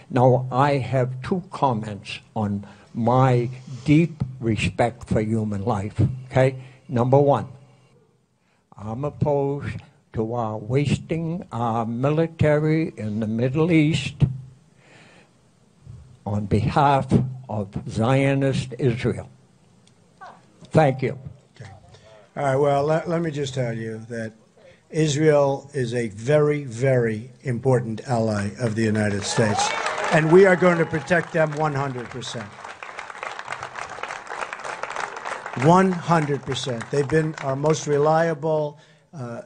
Now, I have two comments on my deep respect for human life, okay? Number one, I'm opposed to our wasting our military in the Middle East on behalf of Zionist Israel. Thank you. Okay. All right, well, let me just tell you that Israel is a very, very important ally of the United States, and we are going to protect them 100%. 100%. They've been our most reliable.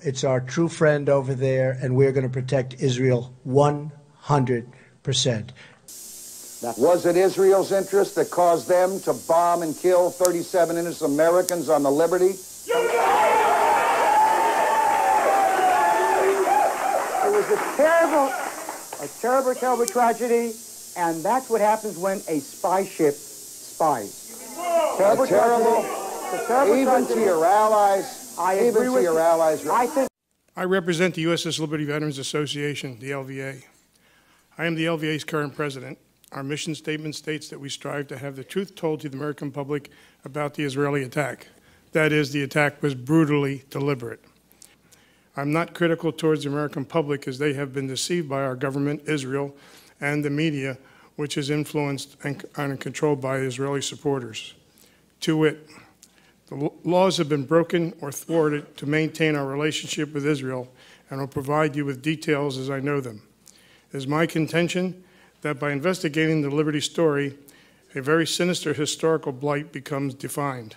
It's our true friend over there, and we're going to protect Israel 100%. Was it Israel's interest that caused them to bomb and kill 37 innocent Americans on the Liberty? It was a terrible, terrible tragedy, and that's what happens when a spy ship spies. Terrible, even to your allies. I agree with your allies. I represent the USS Liberty Veterans Association, the LVA. I am the LVA's current president. Our mission statement states that we strive to have the truth told to the American public about the Israeli attack. That is, the attack was brutally deliberate. I'm not critical towards the American public, as they have been deceived by our government, Israel, and the media, which is influenced and controlled by Israeli supporters. To wit, the laws have been broken or thwarted to maintain our relationship with Israel, and I'll provide you with details as I know them. It is my contention that by investigating the Liberty story, a very sinister historical blight becomes defined.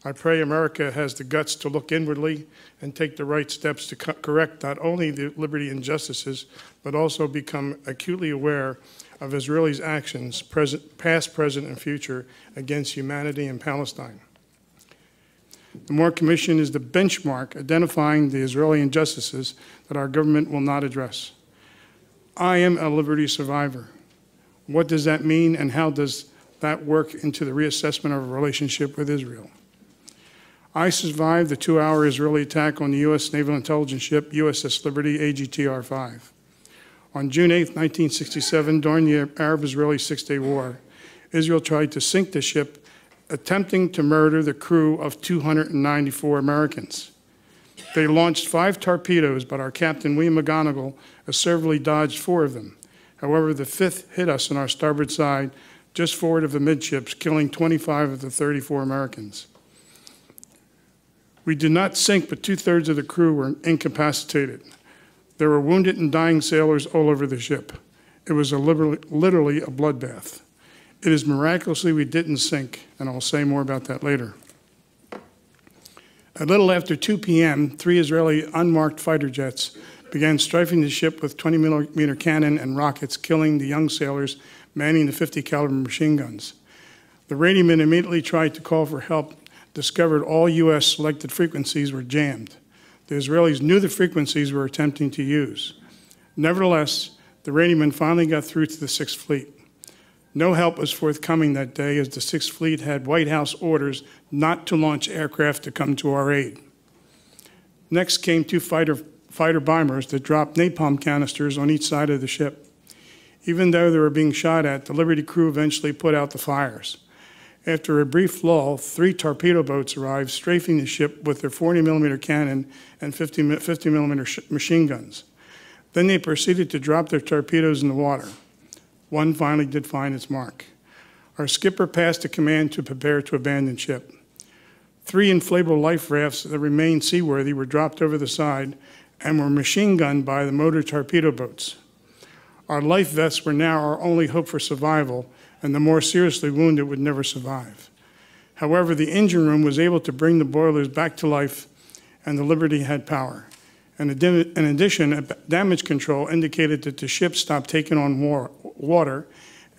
I pray America has the guts to look inwardly and take the right steps to correct not only the Liberty injustices, but also become acutely aware of Israelis' actions, past, present, and future, against humanity in Palestine. The Moore Commission is the benchmark identifying the Israeli injustices that our government will not address. I am a Liberty survivor. What does that mean, and how does that work into the reassessment of our relationship with Israel? I survived the 2-hour Israeli attack on the U.S. Naval Intelligence ship USS Liberty AGTR-5. On June 8, 1967, during the Arab-Israeli Six-Day War, Israel tried to sink the ship, attempting to murder the crew of 294 Americans. They launched 5 torpedoes, but our captain, William McGonigal, assertively dodged 4 of them. However, the 5th hit us on our starboard side, just forward of the midships, killing 25 of the 34 Americans. We did not sink, but 2/3 of the crew were incapacitated. There were wounded and dying sailors all over the ship. It was literally a bloodbath. It is miraculously we didn't sink, and I'll say more about that later. A little after 2 p.m., 3 Israeli unmarked fighter jets began strafing the ship with 20-millimeter cannon and rockets, killing the young sailors manning the 50-caliber machine guns. The radioman immediately tried to call for help, discovered all U.S. selected frequencies were jammed. The Israelis knew the frequencies we were attempting to use. Nevertheless, the radioman finally got through to the 6th Fleet. No help was forthcoming that day, as the 6th Fleet had White House orders not to launch aircraft to come to our aid. Next came 2 fighter bombers that dropped napalm canisters on each side of the ship. Even though they were being shot at, the Liberty crew eventually put out the fires. After a brief lull, 3 torpedo boats arrived, strafing the ship with their 40-millimeter cannon and 50-millimeter machine guns. Then they proceeded to drop their torpedoes in the water. One finally did find its mark. Our skipper passed a command to prepare to abandon ship. 3 inflatable life rafts that remained seaworthy were dropped over the side and were machine gunned by the motor torpedo boats. Our life vests were now our only hope for survival, and the more seriously wounded would never survive. However, the engine room was able to bring the boilers back to life, and the Liberty had power. In addition, damage control indicated that the ship stopped taking on water,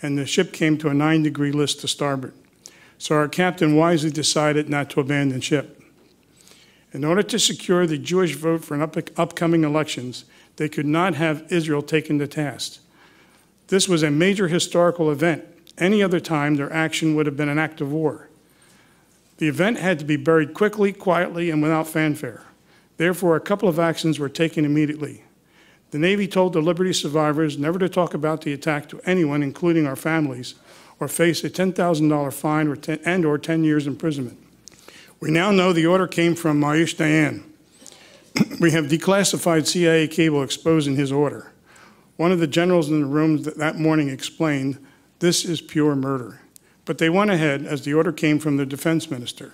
and the ship came to a 9-degree list to starboard. So our captain wisely decided not to abandon ship. In order to secure the Jewish vote for upcoming elections, they could not have Israel taken to task. This was a major historical event. Any other time, their action would have been an act of war. The event had to be buried quickly, quietly, and without fanfare. Therefore, a couple of actions were taken immediately. The Navy told the Liberty survivors never to talk about the attack to anyone, including our families, or face a $10,000 fine or 10 years imprisonment. We now know the order came from Mayush Dayan. We have declassified CIA cable exposing his order. One of the generals in the room that morning explained, "This is pure murder." But they went ahead as the order came from the defense minister,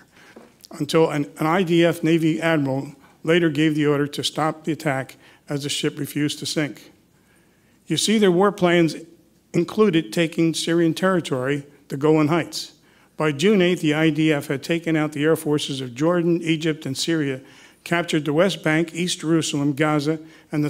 until an IDF Navy admiral later gave the order to stop the attack as the ship refused to sink. You see, their war plans included taking Syrian territory, the Golan Heights. By June 8th, the IDF had taken out the air forces of Jordan, Egypt, and Syria, captured the West Bank, East Jerusalem, Gaza, and the